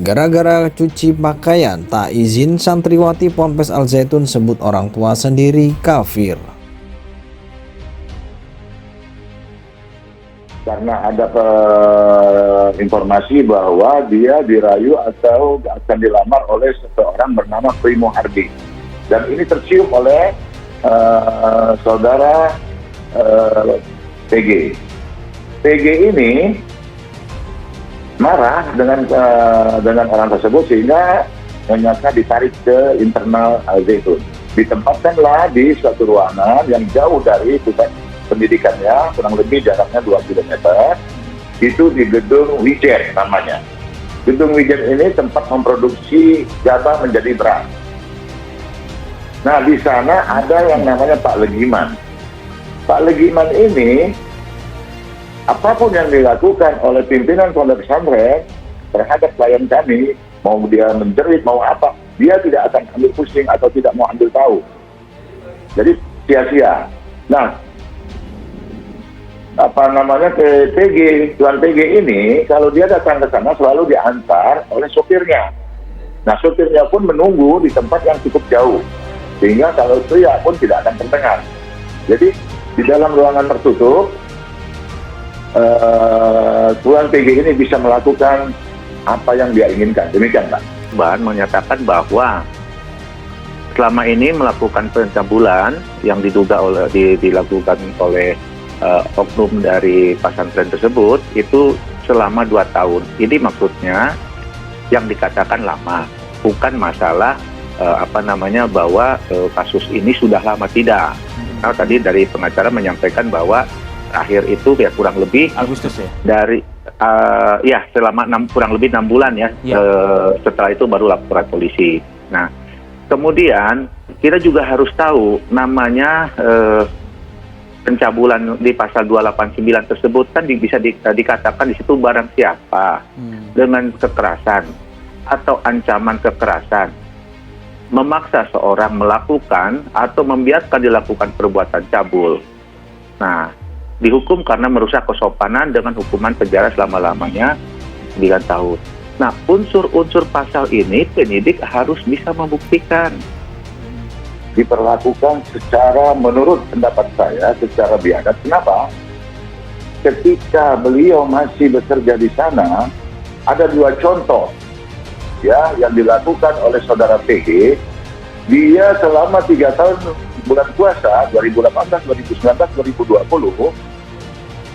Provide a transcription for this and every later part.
Gara-gara cuci pakaian tak izin, santriwati Ponpes Al Zaitun sebut orang tua sendiri kafir. Karena ada informasi bahwa dia dirayu atau akan dilamar oleh seseorang bernama Primo Hardi. Dan ini tercium oleh saudara PG. PG ini marah dengan orang tersebut sehingga ternyata ditarik ke internal Al Zaitun. Ditempatkanlah di suatu ruangan yang jauh dari pusat pendidikannya, kurang lebih jaraknya 2 km. Itu di gedung Wijen namanya. Gedung Wijen ini tempat memproduksi gabah menjadi beras. Nah, di sana ada yang namanya Pak Legiman. Pak Legiman ini, apapun yang dilakukan oleh pimpinan pondok pesantren terhadap klien kami, mau dia menjerit, mau apa, dia tidak akan ambil pusing atau tidak mau ambil tahu. Jadi sia-sia. Nah, Tuan PG ini, kalau dia datang ke sana selalu diantar oleh sopirnya. Nah, sopirnya pun menunggu di tempat yang cukup jauh, sehingga kalau teriak pun tidak akan terdengar. Jadi di dalam ruangan tertutup, Tuan PG ini bisa melakukan apa yang dia inginkan. Demikian, Pak. Bahan menyatakan bahwa selama ini melakukan pencabulan yang dilakukan oleh oknum dari pesantren tersebut itu selama 2 tahun. Ini maksudnya yang dikatakan lama, bukan masalah bahwa kasus ini sudah lama, tidak. Nah, tadi dari pengacara menyampaikan bahwa akhir itu ya kurang lebih Agustus ya? Dari selama kurang lebih 6 bulan ya. Setelah itu baru laporan polisi. Nah, kemudian kita juga harus tahu namanya pencabulan di pasal 289 tersebut kan bisa dikatakan di situ barang siapa dengan kekerasan atau ancaman kekerasan memaksa seorang melakukan atau membiarkan dilakukan perbuatan cabul. Nah, dihukum karena merusak kesopanan dengan hukuman penjara selama-lamanya 9 tahun. Nah, unsur-unsur pasal ini penyidik harus bisa membuktikan. Diperlakukan secara, menurut pendapat saya, secara biadab. Kenapa? Ketika beliau masih bekerja di sana, ada 2 contoh ya yang dilakukan oleh saudara PG. Dia selama 3 tahun bulan puasa 2018, 2019, 2020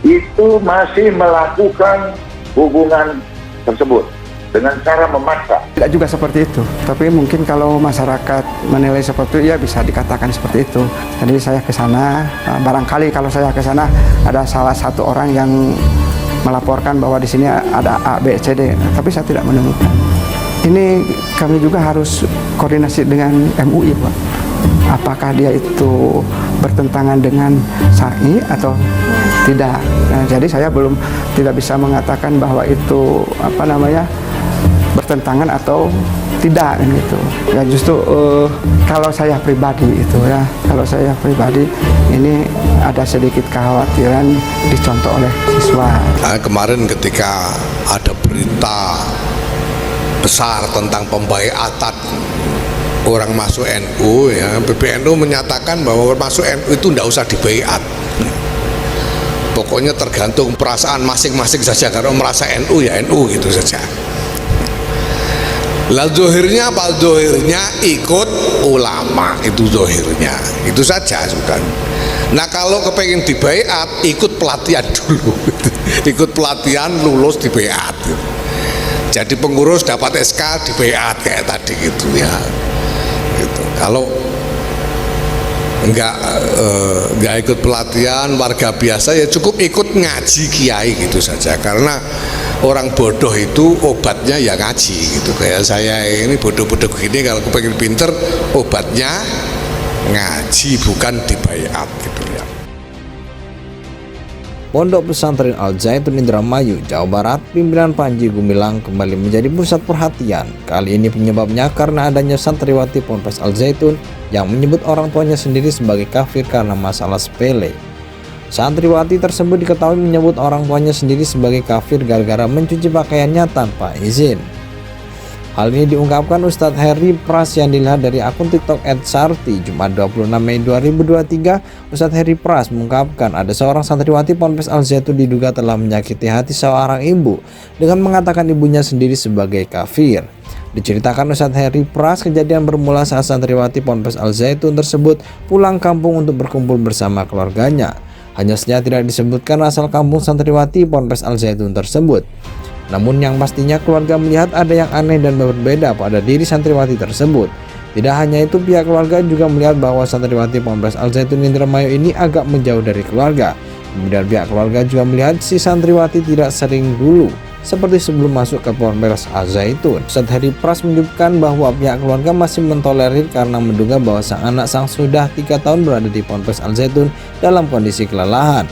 itu masih melakukan hubungan tersebut dengan cara memaksa. Tidak juga seperti itu, tapi mungkin kalau masyarakat menilai seperti itu, ya bisa dikatakan seperti itu. Jadi saya ke sana, barangkali kalau saya ke sana ada salah satu orang yang melaporkan bahwa di sini ada A, B, C, D, tapi saya tidak menemukan. Ini kami juga harus koordinasi dengan MUI, Pak. Apakah dia itu bertentangan dengan syar'i atau tidak? Nah, jadi saya tidak bisa mengatakan bahwa itu bertentangan atau tidak kan gitu. Ya justru kalau saya pribadi ini ada sedikit kekhawatiran dicontoh oleh siswa. Kemarin ketika ada berita besar tentang pembaiatan orang masuk NU, ya, PBNU menyatakan bahwa masuk NU itu tidak usah dibaiat. Pokoknya tergantung perasaan masing-masing saja. Kalau merasa NU ya NU gitu saja. Lah zohirnya apa? Zohirnya ikut ulama, itu zohirnya, itu saja sudah. Nah, kalau kepengen dibaiat, ikut pelatihan dulu. Ikut pelatihan, lulus dibaiat. Jadi pengurus dapat SK dibaiat kayak tadi gitu ya. Gitu. Kalau nggak ikut pelatihan, warga biasa ya cukup ikut ngaji kiai gitu saja. Karena orang bodoh itu obatnya ya ngaji gitu. Kayak saya ini bodoh-bodoh gini, kalau kepengen pinter obatnya ngaji, bukan dibaiat gitu ya. Pondok Pesantren Al Zaitun Indramayu, Jawa Barat, pimpinan Panji Gumilang kembali menjadi pusat perhatian. Kali ini penyebabnya karena adanya santriwati Ponpes Al Zaitun yang menyebut orang tuanya sendiri sebagai kafir karena masalah sepele. Santriwati tersebut diketahui menyebut orang tuanya sendiri sebagai kafir gara-gara mencuci pakaiannya tanpa izin. Hal ini diungkapkan Ustadz Heri Pras yang dilihat dari akun TikTok @sarti Jumat 26 Mei 2023. Ustadz Heri Pras mengungkapkan ada seorang santriwati Ponpes Al Zaitun diduga telah menyakiti hati seorang ibu dengan mengatakan ibunya sendiri sebagai kafir. Diceritakan Ustadz Heri Pras, kejadian bermula saat santriwati Ponpes Al Zaitun tersebut pulang kampung untuk berkumpul bersama keluarganya. Hanya saja tidak disebutkan asal kampung santriwati Ponpes Al Zaitun tersebut. Namun yang pastinya keluarga melihat ada yang aneh dan berbeda pada diri santriwati tersebut. Tidak hanya itu, pihak keluarga juga melihat bahwa santriwati Ponpes Al Zaitun Indramayu ini agak menjauh dari keluarga. Kemudian pihak keluarga juga melihat si santriwati tidak sering dulu seperti sebelum masuk ke Ponpes Al Zaitun. Ustadz Heri Pras menyebutkan bahwa pihak keluarga masih mentolerir karena menduga bahwa sang anak sudah 3 tahun berada di Ponpes Al Zaitun dalam kondisi kelelahan.